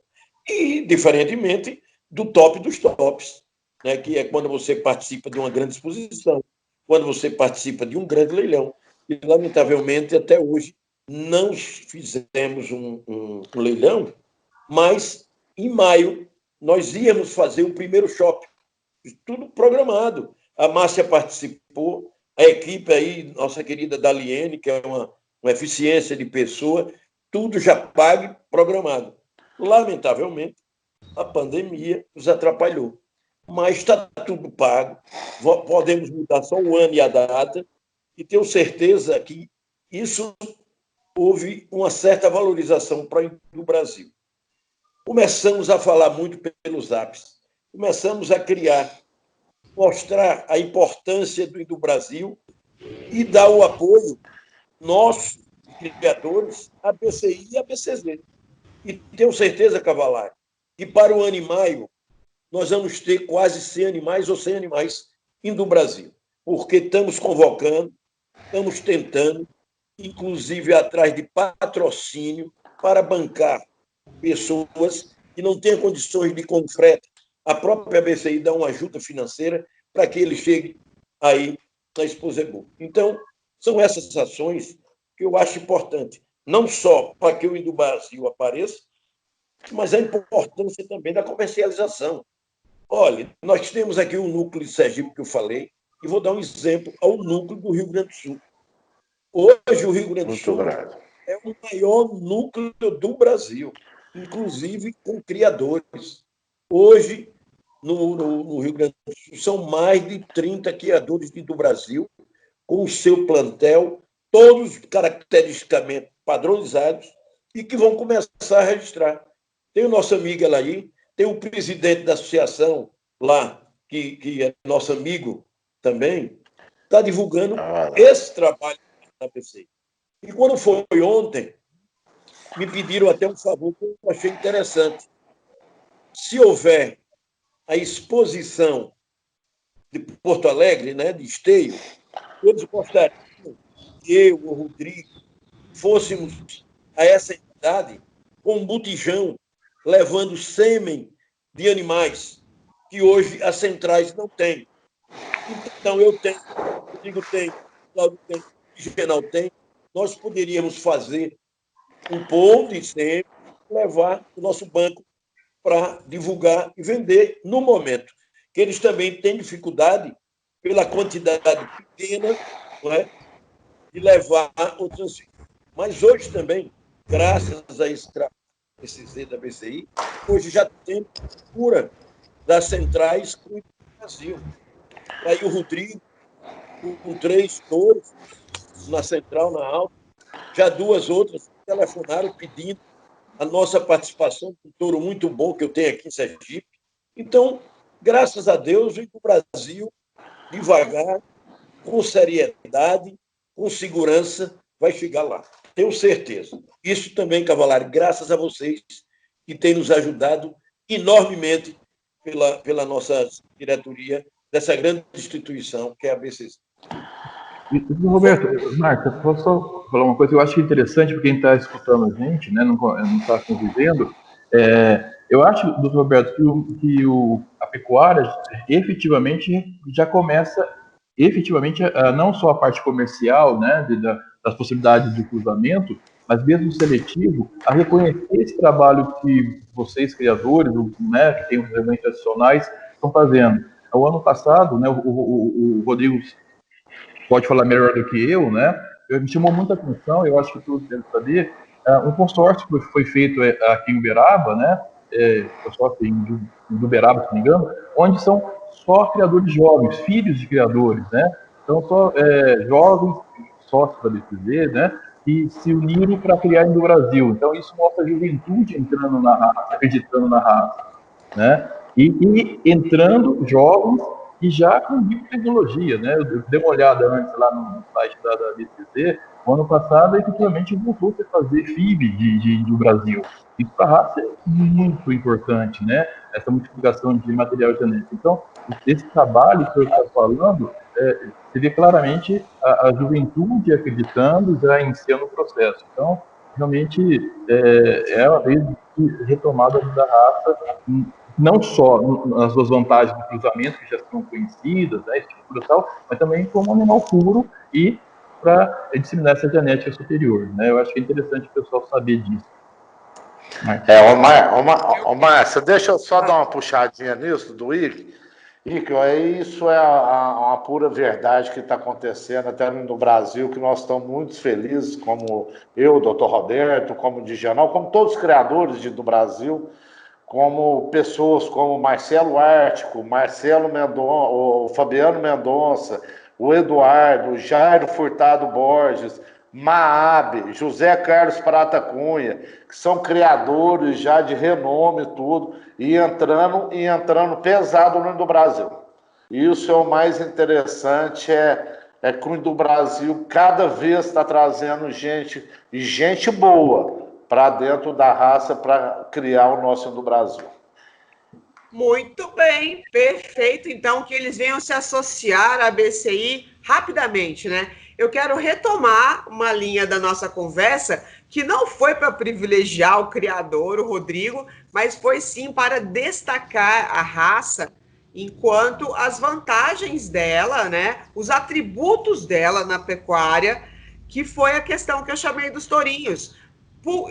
E, diferentemente, do top dos tops, né, que é quando você participa de uma grande exposição, quando você participa de um grande leilão. E, lamentavelmente, até hoje, não fizemos um leilão, mas, em maio, nós íamos fazer o primeiro shopping. Tudo programado. A Márcia participou, a equipe aí, nossa querida Daliene, que é uma eficiência de pessoa, tudo já pago e programado. Lamentavelmente, a pandemia nos atrapalhou. Mas está tudo pago, podemos mudar só o ano e a data, e tenho certeza que isso houve uma certa valorização para o Brasil. Começamos a falar muito pelos apps, começamos a criar, mostrar a importância do Brasil e dar o apoio nosso, criadores, a BCI e a BCZ. E tenho certeza, Cavalari, que para o ano em maio nós vamos ter quase 100 animais ou 100 animais indo do Brasil, porque estamos convocando, estamos tentando, inclusive atrás de patrocínio para bancar pessoas que não têm condições de com frete. A própria BCI dá uma ajuda financeira para que ele chegue aí na Exposebu. Então, são essas ações que eu acho importante, não só para que o Indo Brasil apareça, mas a importância também da comercialização. Olha, nós temos aqui um núcleo de Sergipe que eu falei, e vou dar um exemplo ao núcleo do Rio Grande do Sul. Hoje, o Rio Grande do Sul é o maior núcleo do Brasil, inclusive com criadores. Hoje, no Rio Grande do Sul, são mais de 30 criadores do Brasil, com o seu plantel, todos caracteristicamente padronizados, e que vão começar a registrar. Tem o nosso amigo aí, tem o presidente da associação lá, que é nosso amigo também, está divulgando esse trabalho da PCI. E quando foi ontem, me pediram até um favor que eu achei interessante. Se houver a exposição de Porto Alegre, né, de Esteio, eles gostariam que eu, o Rodrigo, fôssemos a essa entidade com um botijão levando sêmen de animais que hoje as centrais não têm. Então, eu tenho, o Rodrigo tem, o Cláudio tem, o Reginaldo tem. Nós poderíamos fazer um ponto de sêmen, levar o nosso banco para divulgar e vender no momento, que eles também têm dificuldade pela quantidade pequena, não é, de levar ou transferir. Mas hoje também, graças a esse trabalho da BCI, hoje já tem cura das centrais para o Brasil. Aí o Rodrigo, com 3 touros na central, na alta, já 2 outras telefonaram pedindo a nossa participação, um touro muito bom que eu tenho aqui em Sergipe. Então, graças a Deus, o Brasil, devagar, com seriedade, com segurança, vai chegar lá. Tenho certeza. Isso também, Cavalari, graças a vocês, que têm nos ajudado enormemente pela nossa diretoria dessa grande instituição que é a BCC. Roberto, Marta, posso só falar uma coisa que eu acho interessante para quem está escutando a gente, né, não está convivendo. Eu acho, doutor Roberto, que a pecuária efetivamente já começa não só a parte comercial, né, das possibilidades de cruzamento, mas mesmo seletivo, a reconhecer esse trabalho que vocês, criadores, né, que tem os elementos tradicionais, estão fazendo. O ano passado, né, o Rodrigo pode falar melhor do que eu, né, me chamou muita atenção, eu acho que todos devem saber, um consórcio que foi feito aqui em Uberaba, né, consórcio em Uberaba, se não me engano, onde são só criadores jovens, filhos de criadores, né, então só jovens, sócios da BCZ, né, que se uniram para criar no Brasil. Então isso mostra a juventude entrando na raça, acreditando na raça, né, e entrando jovens e já com biotecnologia, né? Eu dei uma olhada antes lá no site da BCZ, o ano passado, efetivamente, voltou a fazer FIB do Brasil. Isso para a raça é muito importante, né? Essa multiplicação de material genético. Então, esse trabalho que eu estou falando, você vê claramente a juventude acreditando, já iniciando o processo. Então, realmente, é uma vez de retomada da raça, não só nas suas vantagens do cruzamento, que já são conhecidas, né, estrutura e tal, mas também como animal puro e para disseminar essa genética superior, né? Eu acho que é interessante o pessoal saber disso. Márcio, deixa eu só dar uma puxadinha nisso, do Ike. Ike, isso é uma pura verdade que está acontecendo até no Brasil, que nós estamos muito felizes, como eu, o Dr. Roberto, como o Dijanal, como todos os criadores do Brasil, como pessoas como Marcelo Ártico, Marcelo Mendonça, o Fabiano Mendonça, o Eduardo, o Jairo Furtado Borges, Maabe, José Carlos Prata Cunha, que são criadores já de renome e tudo, e entrando pesado no Brasil. Isso é o mais interessante, é que o do Brasil cada vez está trazendo gente boa para dentro da raça para criar o nosso do Brasil. Muito bem, perfeito. Então, que eles venham se associar à BCI rapidamente, né? Eu quero retomar uma linha da nossa conversa que não foi para privilegiar o criador, o Rodrigo, mas foi sim para destacar a raça enquanto as vantagens dela, né? Os atributos dela na pecuária, que foi a questão que eu chamei dos tourinhos.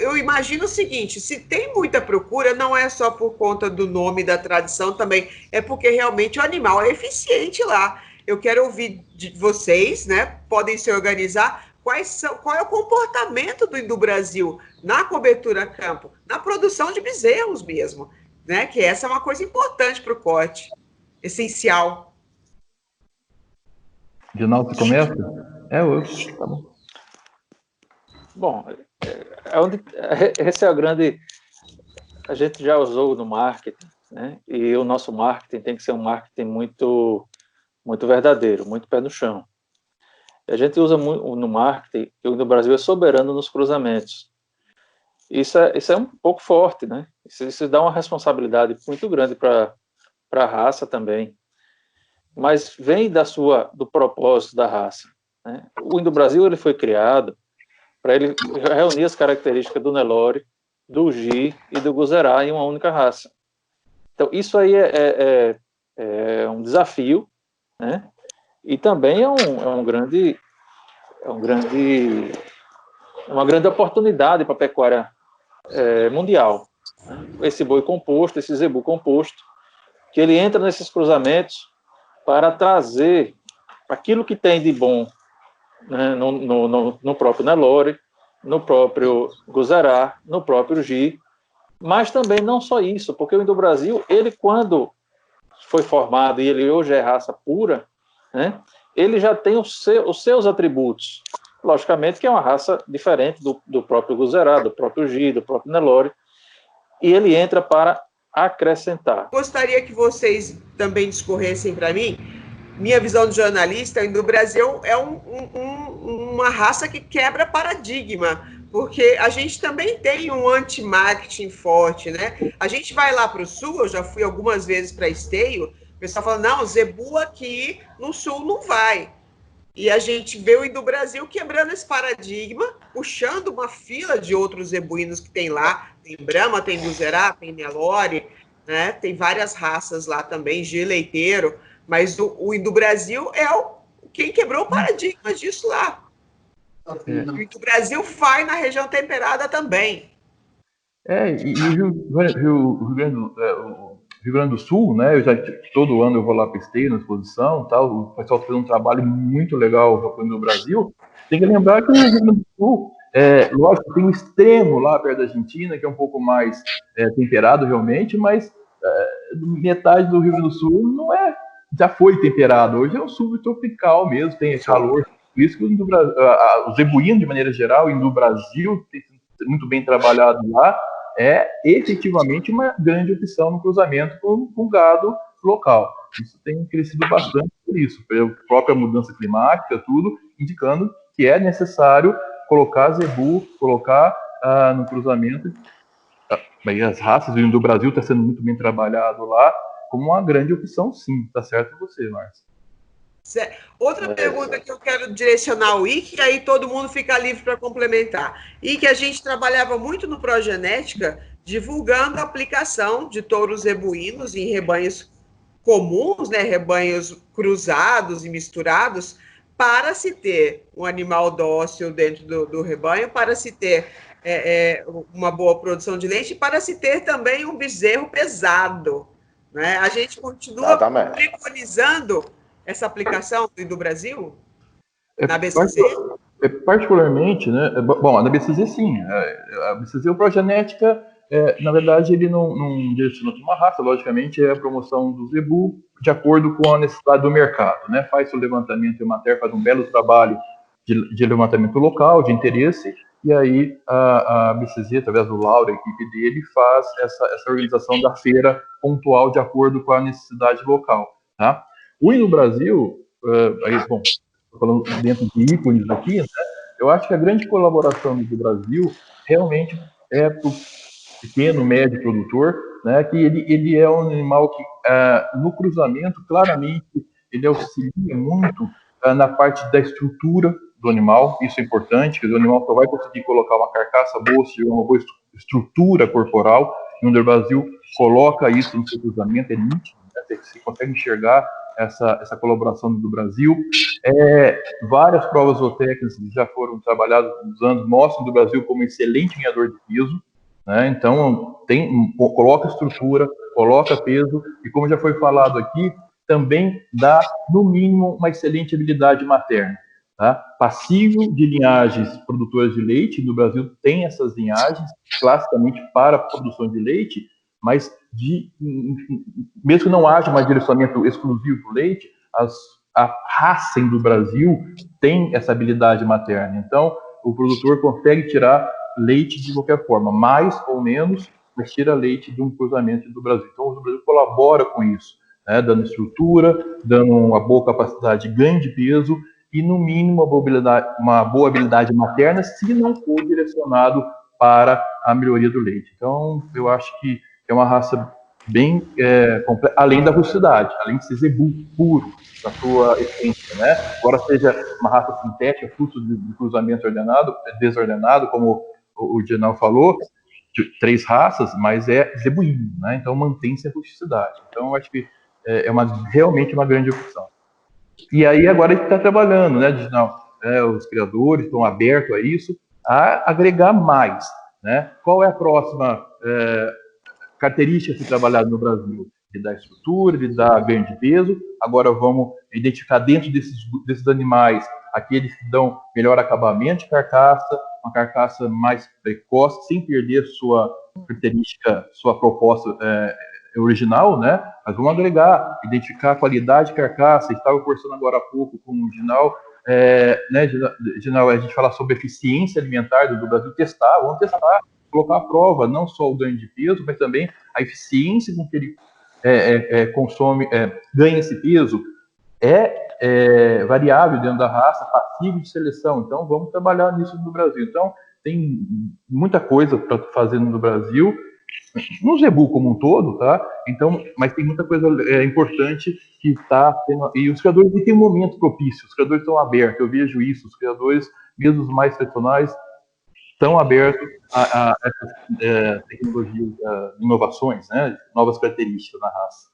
Eu imagino o seguinte, se tem muita procura, não é só por conta do nome, da tradição também, é porque realmente o animal é eficiente lá. Eu quero ouvir de vocês, né? Podem se organizar. Qual é o comportamento do Indo-Brasil na cobertura a campo, na produção de bezerros mesmo, né? Que essa é uma coisa importante para o corte, essencial. Ginaldo, você começa? Tá bom. Bom, esse é o grande... A gente já usou no marketing, né? E o nosso marketing tem que ser um marketing muito, muito verdadeiro, muito pé no chão. A gente usa muito no marketing, que o Brasil é soberano nos cruzamentos. Isso é um pouco forte, né? Isso dá uma responsabilidade muito grande para a raça também. Mas vem do propósito da raça, né? O Indo-Brasil ele foi criado para ele reunir as características do Nelore, do Gi e do Guzerá em uma única raça. Então, isso aí é um desafio, né? E também é uma grande oportunidade para a pecuária mundial. Esse boi composto, esse zebu composto, que ele entra nesses cruzamentos para trazer aquilo que tem de bom, né, no próprio Nelore, no próprio Guzerá, no próprio Gi, mas também não só isso, porque o Indo-Brasil, ele quando foi formado, e ele hoje é raça pura, né, ele já tem os seus atributos. Logicamente que é uma raça diferente do próprio Guzerá, do próprio Gi, do próprio Nelore, e ele entra para acrescentar. Gostaria que vocês também discorressem para mim. Minha visão de jornalista, do Brasil é uma raça que quebra paradigma, porque a gente também tem um anti-marketing forte, né? A gente vai lá para o sul, eu já fui algumas vezes para Esteio, o pessoal fala, não, zebu aqui no sul não vai. E a gente vê o Indo-Brasil quebrando esse paradigma, puxando uma fila de outros zebuínos que tem lá, tem Brahma, tem Guzerá, tem Nelore, né? Tem várias raças lá também, Gi leiteiro, mas o Indo-Brasil é quem quebrou o paradigma disso lá. E o Brasil faz na região temperada também. E o Rio Grande do Sul, né? Todo ano eu vou lá para esteio na exposição, tal. O pessoal fez um trabalho muito legal no Brasil. Tem que lembrar que o Rio Grande do Sul, lógico, tem um extremo lá perto da Argentina, que é um pouco mais temperado realmente, mas metade do Rio Grande do Sul já foi temperado. Hoje é um subtropical mesmo, tem calor. Por isso que os zebuínos, de maneira geral, e no Brasil, tem muito bem trabalhado lá, é efetivamente uma grande opção no cruzamento com gado local. Isso tem crescido bastante por isso, pela própria mudança climática, tudo, indicando que é necessário colocar zebu, colocar no cruzamento. As raças do Brasil está sendo muito bem trabalhado lá, como uma grande opção, sim. Tá certo você, Márcio. Outra pergunta que eu quero direcionar ao Ike, e aí todo mundo fica livre para complementar. Ike, a gente trabalhava muito no Progenética, divulgando a aplicação de touros zebuínos em rebanhos comuns, né, rebanhos cruzados e misturados, para se ter um animal dócil dentro do rebanho, para se ter uma boa produção de leite, e para se ter também um bezerro pesado. Né? A gente continua preconizando essa aplicação do Brasil? Na BCZ? Particularmente, né? Bom, na BCZ sim. A BCZ, o Progenética, na verdade, ele não direciona uma raça, logicamente, é a promoção do zebu de acordo com a necessidade do mercado, né? Faz o levantamento, a Emater faz um belo trabalho de levantamento local, de interesse, e aí a BCZ, através do Lauro, a equipe dele, faz essa organização da feira pontual de acordo com a necessidade local, tá? O no Brasil, bom, falando dentro de ícones aqui, né, eu acho que a grande colaboração do Brasil realmente é para o pequeno, médio produtor, né, que ele é um animal que, no cruzamento, claramente, ele auxilia muito na parte da estrutura do animal, isso é importante, que o animal só vai conseguir colocar uma carcaça boa se tiver uma boa estrutura corporal, e o Brasil coloca isso no seu cruzamento, é nítido, né, você consegue enxergar essa colaboração do Brasil. Várias provas zootécnicas que já foram trabalhadas nos anos mostram do Brasil como excelente ganhador de peso, né? Então, coloca estrutura, coloca peso, e como já foi falado aqui, também dá, no mínimo, uma excelente habilidade materna. Tá? Passível de linhagens produtoras de leite, no Brasil tem essas linhagens, classicamente para a produção de leite, mas mesmo que não haja mais direcionamento exclusivo para o leite, a raça do Brasil tem essa habilidade materna. Então, o produtor consegue tirar leite de qualquer forma, mais ou menos, mas tira leite de um cruzamento do Brasil. Então, o Brasil colabora com isso, né, dando estrutura, dando uma boa capacidade de ganho de peso e, no mínimo, uma boa habilidade materna, se não for direcionado para a melhoria do leite. Então, eu acho que é uma raça bem completa, além da rusticidade, além de ser zebu puro na sua essência, né? Embora seja uma raça sintética, fruto de cruzamento desordenado, como o Dinal falou, de 3 raças, mas é zebuíno, né? Então mantém-se a rusticidade. Então eu acho que realmente uma grande opção. E aí agora a gente está trabalhando, né, Dinal? Os criadores estão abertos a isso, a agregar mais, né? Qual é a próxima característica a ser trabalhada no Brasil? Ele dá estrutura, ele dá ganho de peso. Agora vamos identificar dentro desses animais aqueles que dão melhor acabamento de carcaça, uma carcaça mais precoce, sem perder sua característica, sua proposta original, né? Mas vamos agregar, identificar a qualidade de carcaça. Estava conversando agora há pouco com o Ginal, né, Ginal, a gente fala sobre eficiência alimentar do Brasil, vamos testar, colocar à prova não só o ganho de peso, mas também a eficiência com que ele consome, ganha esse peso, variável dentro da raça, passível de seleção. Então, vamos trabalhar nisso no Brasil. Então, tem muita coisa para fazer no Brasil, no zebu como um todo, tá? Então, mas tem muita coisa importante que está tendo. E os criadores têm um momento propício, os criadores estão abertos, eu vejo isso, os criadores, mesmo os mais tradicionais, estão abertos a essas tecnologias, inovações, né? Novas características na raça.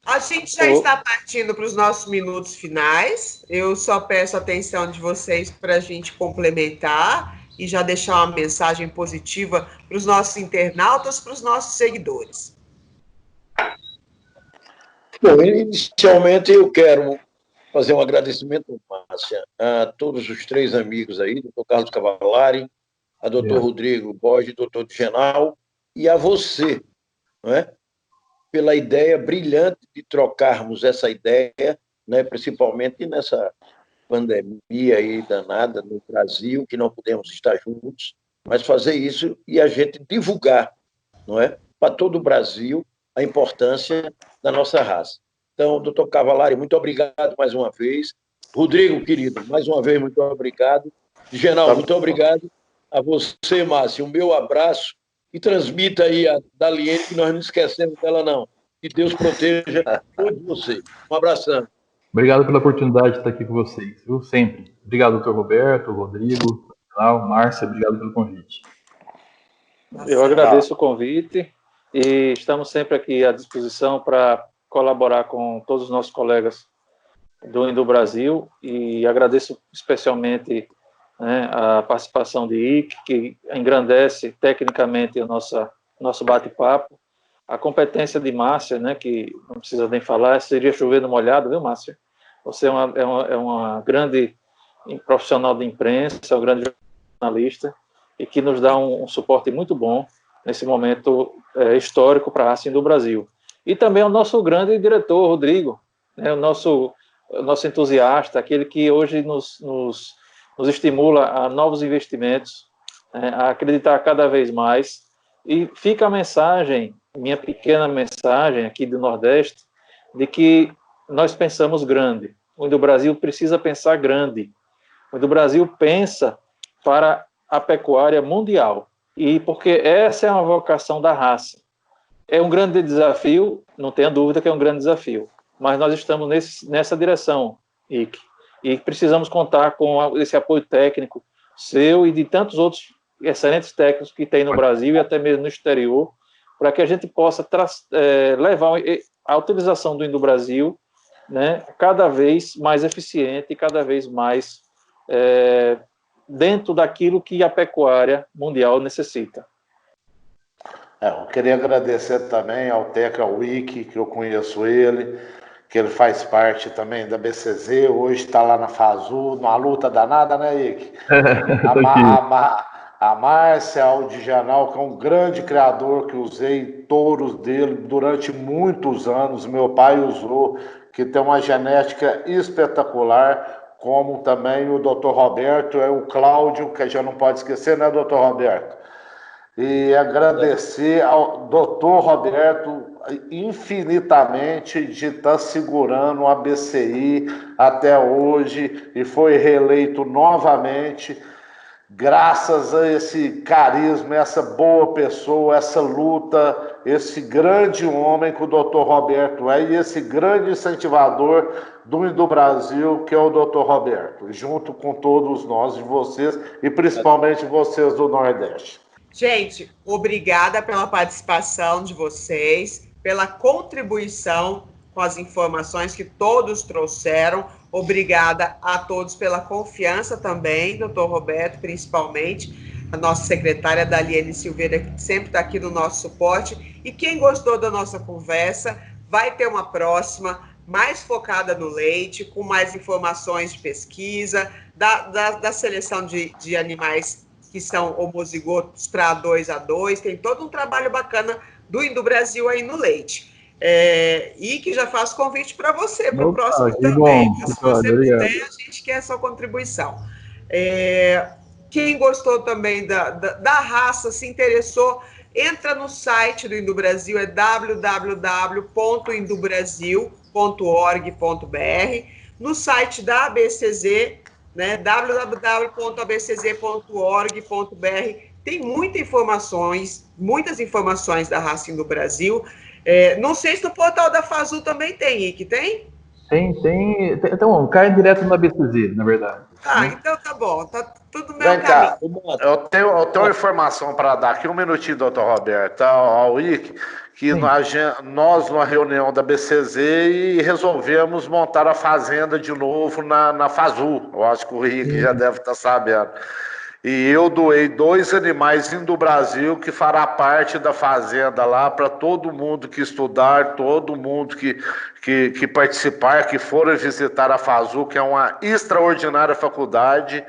A gente já está partindo para os nossos minutos finais. Eu só peço a atenção de vocês para a gente complementar e já deixar uma mensagem positiva para os nossos internautas, para os nossos seguidores. Bom, inicialmente eu quero fazer um agradecimento, Márcia, a todos os 3 amigos aí, doutor Carlos Cavalari, a doutor Rodrigo Borges, doutor Digenal, e a você, não é? Pela ideia brilhante de trocarmos essa ideia, né, principalmente nessa pandemia aí danada no Brasil, que não podemos estar juntos, mas fazer isso e a gente divulgar, não é, para todo o Brasil a importância da nossa raça. Então, doutor Cavalari, muito obrigado mais uma vez. Rodrigo, querido, mais uma vez, muito obrigado. Digenal, muito obrigado. A você, Márcio, o meu abraço e transmita aí a Daliene, que nós não esquecemos dela, não. Que Deus proteja todos vocês. Um abração. Obrigado pela oportunidade de estar aqui com vocês, viu? Sempre. Obrigado, doutor Roberto, Rodrigo, Márcia, obrigado pelo convite. Eu agradeço o convite e estamos sempre aqui à disposição para colaborar com todos os nossos colegas do Indo Brasil e agradeço especialmente, né, a participação de Ike, que engrandece tecnicamente o nosso bate-papo, a competência de Márcia, né, que não precisa nem falar, seria chover no molhado, viu, Márcia? Você é uma grande profissional de imprensa, um grande jornalista, e que nos dá um suporte muito bom nesse momento histórico para a raça do Brasil. E também o nosso grande diretor, Rodrigo, né, o nosso entusiasta, aquele que hoje nos estimula a novos investimentos, a acreditar cada vez mais. E fica a mensagem, minha pequena mensagem aqui do Nordeste, de que nós pensamos grande. O Indo Brasil precisa pensar grande. O Indo Brasil pensa para a pecuária mundial. E porque essa é uma vocação da raça. É um grande desafio, não tenha dúvida que é um grande desafio, mas nós estamos nessa direção, Ike, e precisamos contar com esse apoio técnico seu e de tantos outros excelentes técnicos que tem no Brasil e até mesmo no exterior, para que a gente possa levar a utilização do Indo Brasil, né, cada vez mais eficiente e cada vez mais dentro daquilo que a pecuária mundial necessita. Eu queria agradecer também ao Teca Wiki, que eu conheço ele, que ele faz parte também da BCZ, hoje está lá na FASU, numa luta danada, né, Ike? A Márcia Aldijanal, que é um grande criador, que usei touros dele durante muitos anos, meu pai usou, que tem uma genética espetacular, como também o Dr. Roberto, o Cláudio, que a gente não pode esquecer, né, Dr. Roberto? E agradecer ao Dr. Roberto infinitamente de estar segurando a BCI até hoje e foi reeleito novamente, graças a esse carisma, essa boa pessoa, essa luta, esse grande homem que o Dr. Roberto é e esse grande incentivador do Indo Brasil, que é o Dr. Roberto, junto com todos nós e vocês, e principalmente vocês do Nordeste. Gente, obrigada pela participação de vocês, pela contribuição com as informações que todos trouxeram. Obrigada a todos pela confiança também, doutor Roberto, principalmente, a nossa secretária Daliene Silveira, que sempre está aqui no nosso suporte. E quem gostou da nossa conversa, vai ter uma próxima, mais focada no leite, com mais informações de pesquisa, da seleção de animais que são homozigotos para 2-2, tem todo um trabalho bacana do Indo Brasil aí no leite. E que já faço convite para você, para o próximo também. Se você puder, a gente quer a sua contribuição. Quem gostou também da raça, se interessou, entra no site do Indo Brasil, é www.indobrasil.org.br, no site da ABCZ, né, www.abcz.org.br, tem muitas informações da raça Indo Brasil. Não sei se no portal da FASU também tem, Ike, tem? Então, cai direto na BCZ, na verdade. Então tá bom, tá tudo no Vem meu cá, caminho. eu tenho uma informação para dar aqui, um minutinho, doutor Roberto, ao IC, que nós, numa reunião da BCZ, resolvemos montar a fazenda de novo na Fazul. Eu acho que o Rick já deve estar sabendo. E eu doei 2 animais do Brasil que fará parte da fazenda lá para todo mundo que estudar, todo mundo que participar, que for visitar a Fazul, que é uma extraordinária faculdade,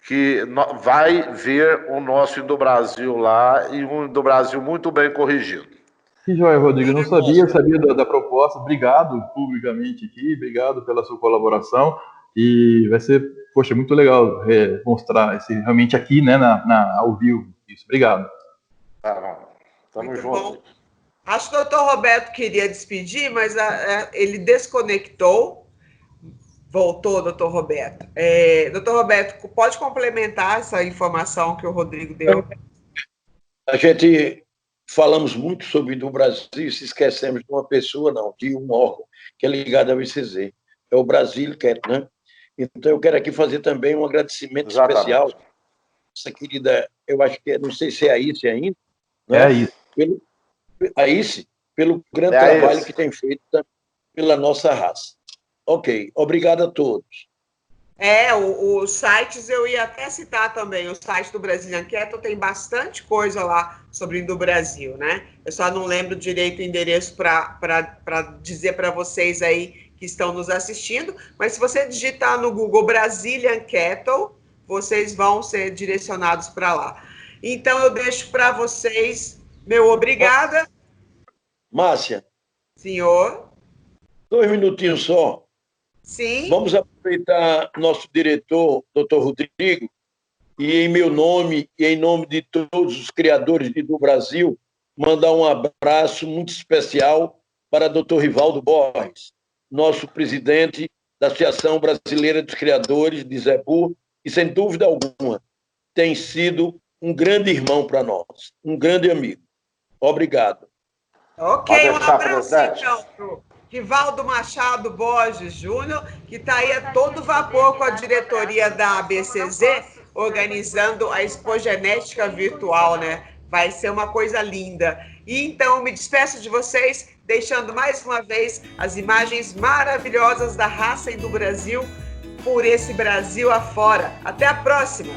que vai ver o nosso Indo-Brasil lá, e um Indo-Brasil muito bem corrigido. Que joia, Rodrigo. Eu não sabia da proposta. Obrigado publicamente aqui, obrigado pela sua colaboração. E vai ser, poxa, muito legal mostrar realmente aqui, né, ao vivo. Isso, obrigado. Tá bom. Tamo Muito junto. bom. Acho que o doutor Roberto queria despedir, mas ele desconectou. Voltou, doutor Roberto. Doutor Roberto, pode complementar essa informação que o Rodrigo deu? A gente falamos muito sobre o Brasil e se esquecemos de uma pessoa, não, de um órgão que é ligado ao BCZ. É o Brasilcap, né? Então, eu quero aqui fazer também um agradecimento especial. Essa querida, eu acho que não sei se é a Ice ainda. Né? É a Ice. Pelo grande trabalho que tem feito pela nossa raça. Ok, obrigado a todos. Os sites eu ia até citar também. O site do Brazilian Cattle tem bastante coisa lá sobre o Indo-Brasil, né? Eu só não lembro direito o endereço para dizer para vocês aí que estão nos assistindo, mas se você digitar no Google Brazilian Cattle, vocês vão ser direcionados para lá. Então, eu deixo para vocês meu obrigada. Márcia. Senhor. 2 minutinhos só. Sim. Vamos aproveitar nosso diretor, doutor Rodrigo, e em meu nome e em nome de todos os criadores do Brasil, mandar um abraço muito especial para doutor Rivaldo Borges, nosso presidente da Associação Brasileira dos Criadores de Zebu, e, sem dúvida alguma, tem sido um grande irmão para nós, um grande amigo. Obrigado. Ok, um abraço, então, para o Rivaldo Machado Borges Júnior, que está aí a todo vapor com a diretoria da ABCZ, organizando a Expogenética Virtual, né? Vai ser uma coisa linda. E então, me despeço de vocês, deixando mais uma vez as imagens maravilhosas da raça e do Brasil por esse Brasil afora. Até a próxima!